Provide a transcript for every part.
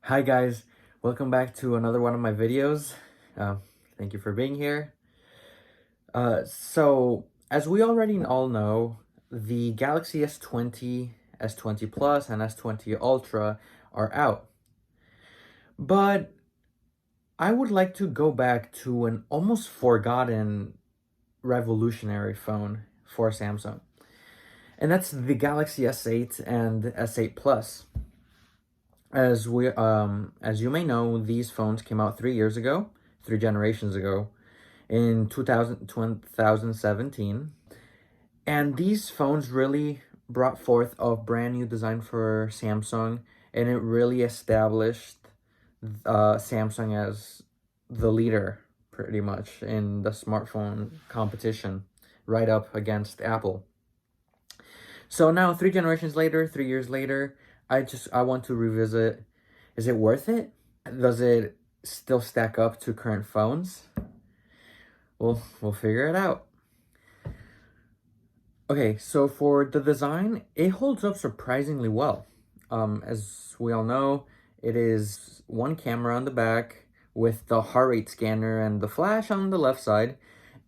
Hi guys, welcome back to another one of my videos. Uh, Thank you for being here. As we already all know, the Galaxy S20, S20 Plus, and S20 Ultra are out. But I would like to go back to an almost forgotten revolutionary phone for Samsung. And that's the Galaxy S8 and S8 Plus. As you may know, these phones came out 3 years ago, 3 generations ago, in 2017. And these phones really brought forth a brand new design for Samsung, and it really established Samsung as the leader, pretty much, in the smartphone competition, right up against Apple. So now, 3 generations later, 3 years later, I want to revisit, is it worth it? Does it still stack up to current phones? We'll figure it out. Okay, so for the design, it holds up surprisingly well. As we all know, it is one camera on the back with the heart rate scanner and the flash on the left side,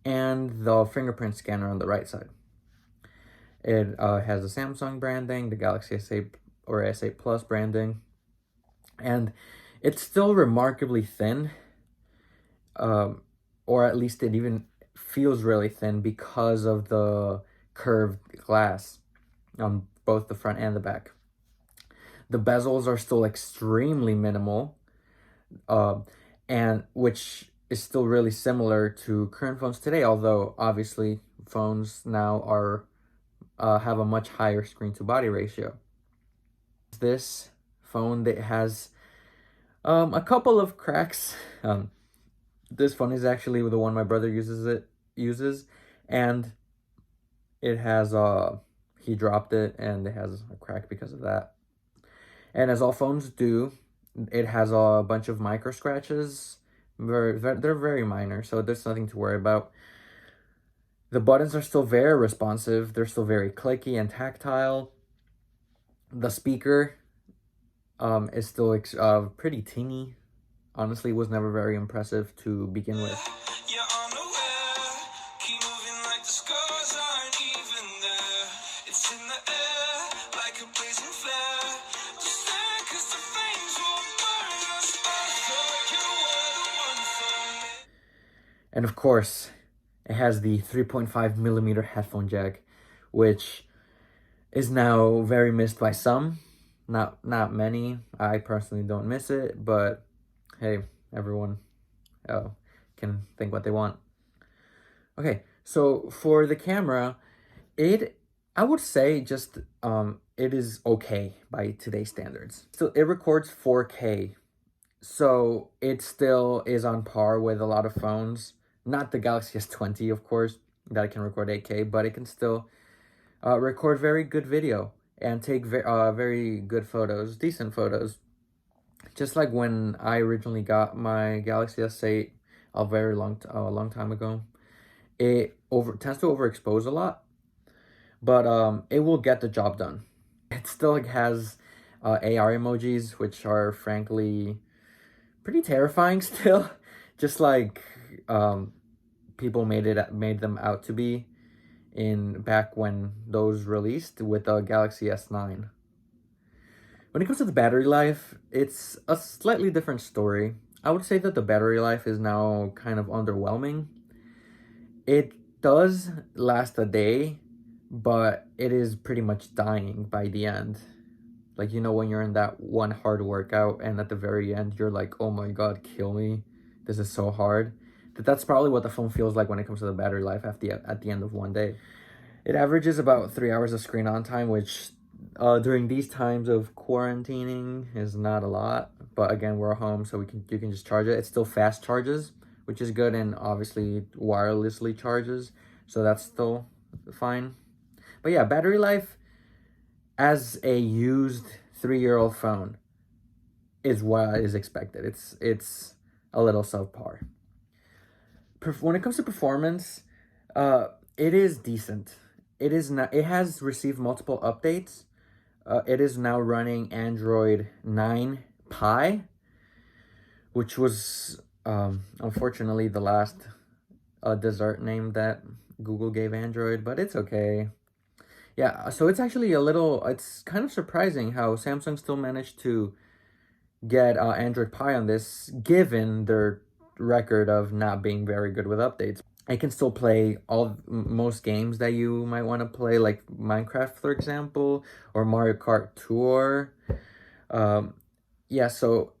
and the fingerprint scanner on the right side. It has the Samsung branding, the Galaxy S8 or S8 Plus branding, and it's still remarkably thin, or at least it even feels really thin because of the curved glass on both the front and the back. The bezels are still extremely minimal, and which is still really similar to current phones today, although obviously phones now are have a much higher screen to body ratio. This phone that has a couple of cracks. This phone is actually the one my brother uses, and it has he dropped it and it has a crack because of that. And as all phones do, it has a bunch of micro scratches. They're very minor, so there's nothing to worry about. The buttons are still very responsive. They're still very clicky and tactile. The speaker is still pretty teeny. Honestly, was never very impressive to begin with. And of course, it has the 3.5 millimeter headphone jack, which is now very missed by some. Not many. I personally don't miss it, but hey, everyone can think what they want. Okay, so for the camera, I would say just it is okay by today's standards. So it records 4K, so it still is on par with a lot of phones. Not the Galaxy S20, of course, that can record 8K, but it can still record very good video and take very good photos, decent photos. Just like when I originally got my Galaxy S8 a long time ago, it tends to overexpose a lot, but it will get the job done. It still has AR emojis, which are frankly pretty terrifying still, just like people made them out to be in back when those released with the Galaxy S9. When it comes to the battery life, it's a slightly different story. I would say that the battery life is now kind of underwhelming. It does last a day, but it is pretty much dying by the end. Like, you know, when you're in that one hard workout and at the very end, you're like, oh my God, kill me. This is so hard. That's probably what the phone feels like when it comes to the battery life at the end of one day. It averages about 3 hours of screen on time, which during these times of quarantining is not a lot. But again, we're home, so you can just charge it. It still fast charges, which is good, and obviously wirelessly charges, so that's still fine. But yeah, battery life as a used 3-year-old phone is what is expected. It's a little subpar. When it comes to performance, it is decent. It is not. It has received multiple updates. It is now running Android 9 Pi, which was unfortunately the last dessert name that Google gave Android, but it's okay. Yeah, so it's actually it's kind of surprising how Samsung still managed to get Android Pie on this, given their record of not being very good with updates. I can still play most games that you might want to play, like Minecraft, for example, or Mario Kart Tour. Yeah, so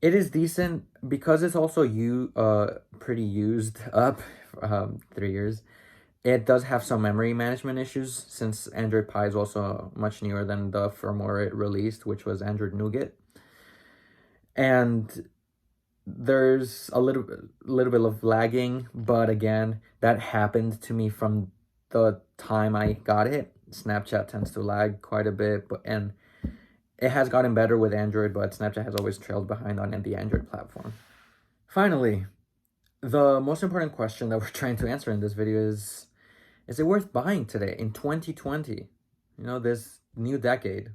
it is decent because it's also pretty used up 3 years. It does have some memory management issues since Android Pie is also much newer than the firmware it released, which was Android Nougat. And there's a little bit of lagging, but again, that happened to me from the time I got it. Snapchat tends to lag quite a bit, and it has gotten better with Android, but Snapchat has always trailed behind on the Android platform. Finally, the most important question that we're trying to answer in this video is it worth buying today in 2020? You know, this new decade.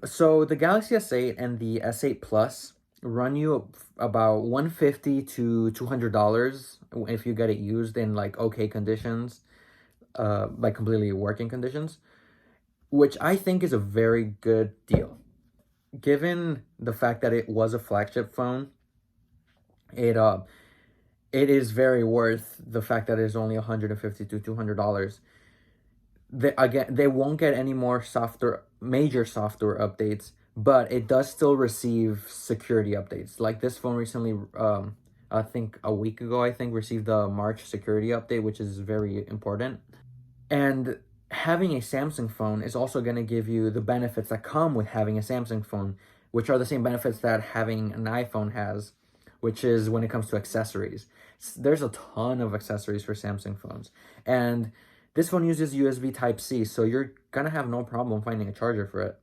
So the Galaxy S8 and the S8 Plus run you about $150 to $200 if you get it used in like okay conditions, like completely working conditions, which I think is a very good deal. Given the fact that it was a flagship phone, it is very worth the fact that it's only $150 to $200. They won't get any more major software updates, but it does still receive security updates. Like this phone recently, I think a week ago, received the March security update, which is very important. And having a Samsung phone is also going to give you the benefits that come with having a Samsung phone, which are the same benefits that having an iPhone has, which is when it comes to accessories. There's a ton of accessories for Samsung phones. And this phone uses USB Type-C, so you're going to have no problem finding a charger for it.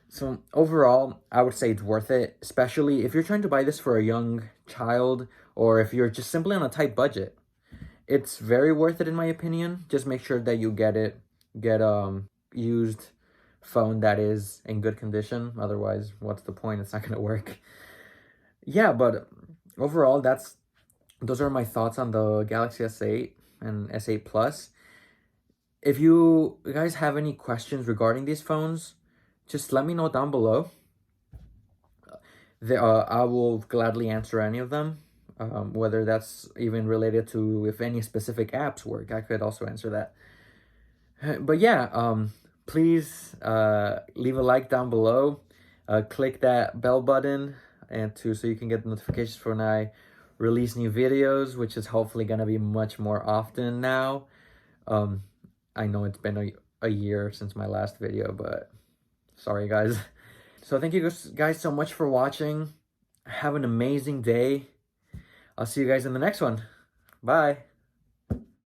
So overall, I would say it's worth it, especially if you're trying to buy this for a young child or if you're just simply on a tight budget. It's very worth it in my opinion. Just make sure that you get used phone that is in good condition. Otherwise, what's the point? It's not going to work. Yeah, but overall, those are my thoughts on the Galaxy S8 and S8 Plus. If you guys have any questions regarding these phones, just let me know down below. I will gladly answer any of them, whether that's even related to if any specific apps work. I could also answer that. But yeah, please leave a like down below. Click that bell button so you can get notifications for when I release new videos, which is hopefully gonna be much more often now. I know it's been a year since my last video, but sorry guys. So thank you guys so much for watching. Have an amazing day. I'll see you guys in the next one. Bye.